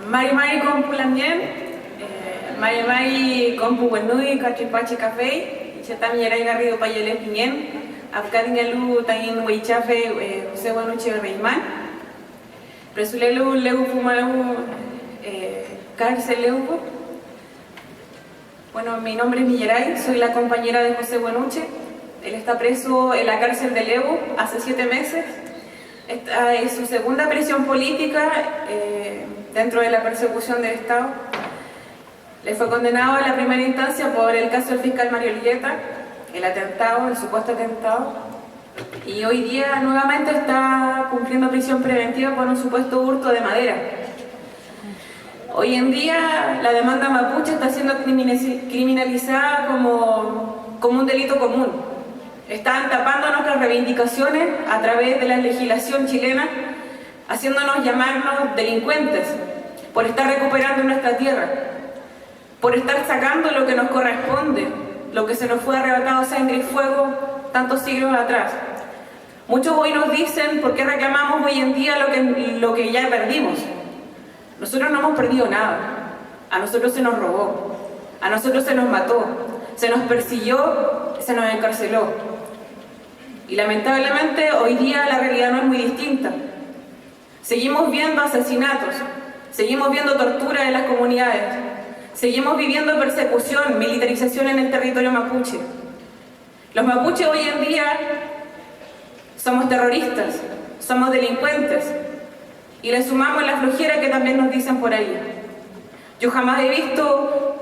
Mari kompulamien, Mari kompu wenui katripachi cafe, Chetami Yaray Garrido Payele Pingen, Afkadingalu Tain Weichafe, José Guanuche Reimán, Presulelu Leu Fumalu Cárcel Leuco. Bueno, mi nombre es Millaray, soy la compañera de José Guanuche. Él está preso en la cárcel de Leu hace 7 meses. Esta es su segunda prisión política dentro de la persecución del Estado. Le fue condenado a la primera instancia por el caso del fiscal Mario Lilleta, el atentado, el supuesto atentado, y hoy día nuevamente está cumpliendo prisión preventiva por un supuesto hurto de madera. Hoy en día la demanda mapuche está siendo criminalizada como un delito común. Están tapando nuestras reivindicaciones a través de la legislación chilena, haciéndonos llamarnos delincuentes por estar recuperando nuestra tierra, por estar sacando lo que nos corresponde, lo que se nos fue arrebatado a sangre y fuego tantos siglos atrás. Muchos hoy nos dicen por qué reclamamos hoy en día lo que ya perdimos. Nosotros no hemos perdido nada. A nosotros se nos robó, a nosotros se nos mató, se nos persiguió, se nos encarceló. Y lamentablemente hoy día la realidad no es muy distinta. Seguimos viendo asesinatos, seguimos viendo tortura en las comunidades, seguimos viviendo persecución, militarización en el territorio mapuche. Los mapuches hoy en día somos terroristas, somos delincuentes, y le sumamos la flojera que también nos dicen por ahí. Yo jamás he visto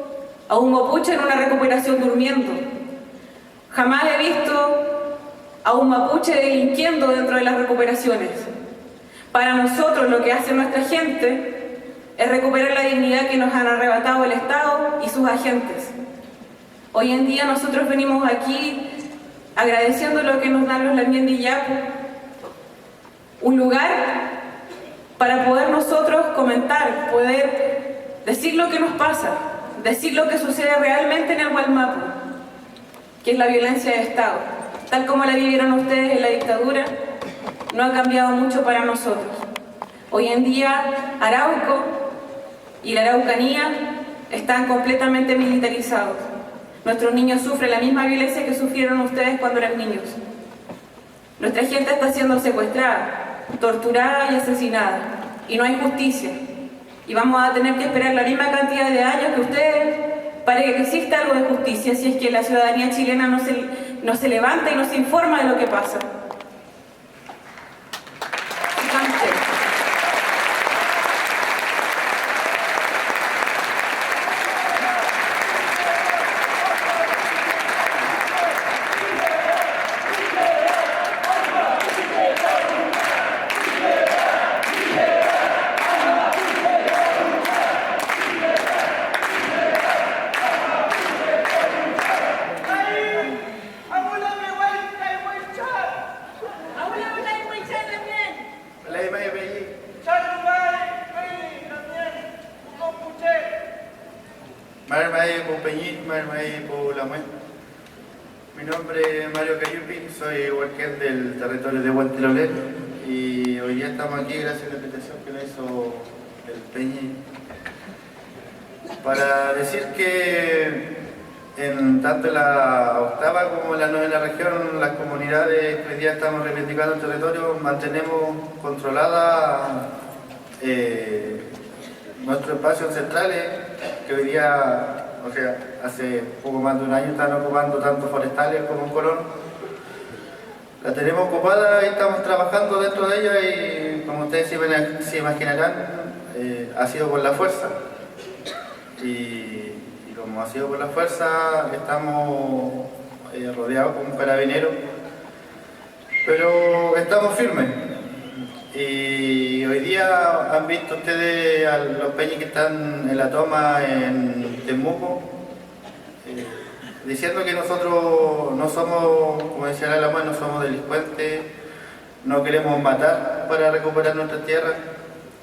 a un mapuche en una recuperación durmiendo. Jamás he visto a un mapuche delinquiendo dentro de las recuperaciones. Para nosotros lo que hace nuestra gente es recuperar la dignidad que nos han arrebatado el Estado y sus agentes. Hoy en día nosotros venimos aquí agradeciendo lo que nos dan los Lamien de Iyapu, un lugar para poder nosotros comentar, poder decir lo que nos pasa, decir lo que sucede realmente en el Gualmapu, que es la violencia de Estado. Tal como la vivieron ustedes en la dictadura, no ha cambiado mucho para nosotros. Hoy en día Arauco y la Araucanía están completamente militarizados. Nuestros niños sufren la misma violencia que sufrieron ustedes cuando eran niños. Nuestra gente está siendo secuestrada, torturada y asesinada, y no hay justicia. Y vamos a tener que esperar la misma cantidad de años que ustedes para que exista algo de justicia, si es que la ciudadanía chilena no se levanta y no se informa de lo que pasa. Mi nombre es Mario Cayupi, soy huarquén del territorio de Huantilolén y hoy día estamos aquí gracias a la invitación que nos hizo el Peñi para decir que tanto en la octava como en la novena región, las comunidades que hoy día estamos reivindicando el territorio, mantenemos controladas nuestros espacios centrales que hoy día, o sea, hace poco más de un año están ocupando tanto forestales como en Colón. La tenemos ocupada y estamos trabajando dentro de ella y, como ustedes se imaginarán, ha sido por la fuerza. Y como ha sido por la fuerza, estamos rodeados con un carabinero, pero estamos firmes. Y hoy día han visto ustedes a los peñis que están en la toma en Temuco, diciendo que nosotros no somos, como decía la Lama, no somos delincuentes, no queremos matar para recuperar nuestra tierra.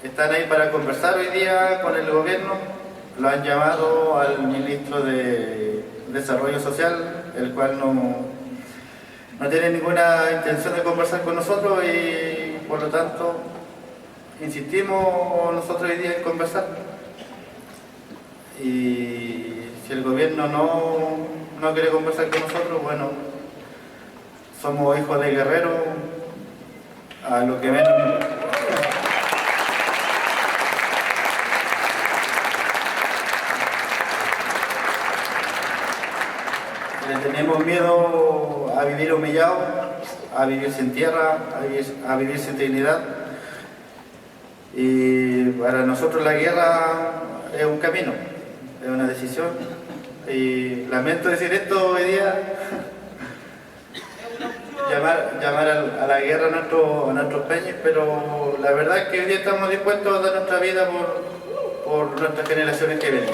Están ahí para conversar hoy día con el gobierno, lo han llamado al ministro de Desarrollo Social, el cual no tiene ninguna intención de conversar con nosotros y por lo tanto insistimos nosotros hoy día en conversar. Y si el gobierno no quiere conversar con nosotros, bueno, somos hijos de guerreros, a lo que menos. Le tenemos miedo a vivir humillados, a vivir sin tierra, a vivir sin dignidad. Y para nosotros la guerra es un camino, es una decisión. Y lamento decir esto hoy día, llamar a la guerra a nuestros peñas, pero la verdad es que hoy día estamos dispuestos a dar nuestra vida por nuestras generaciones que vienen.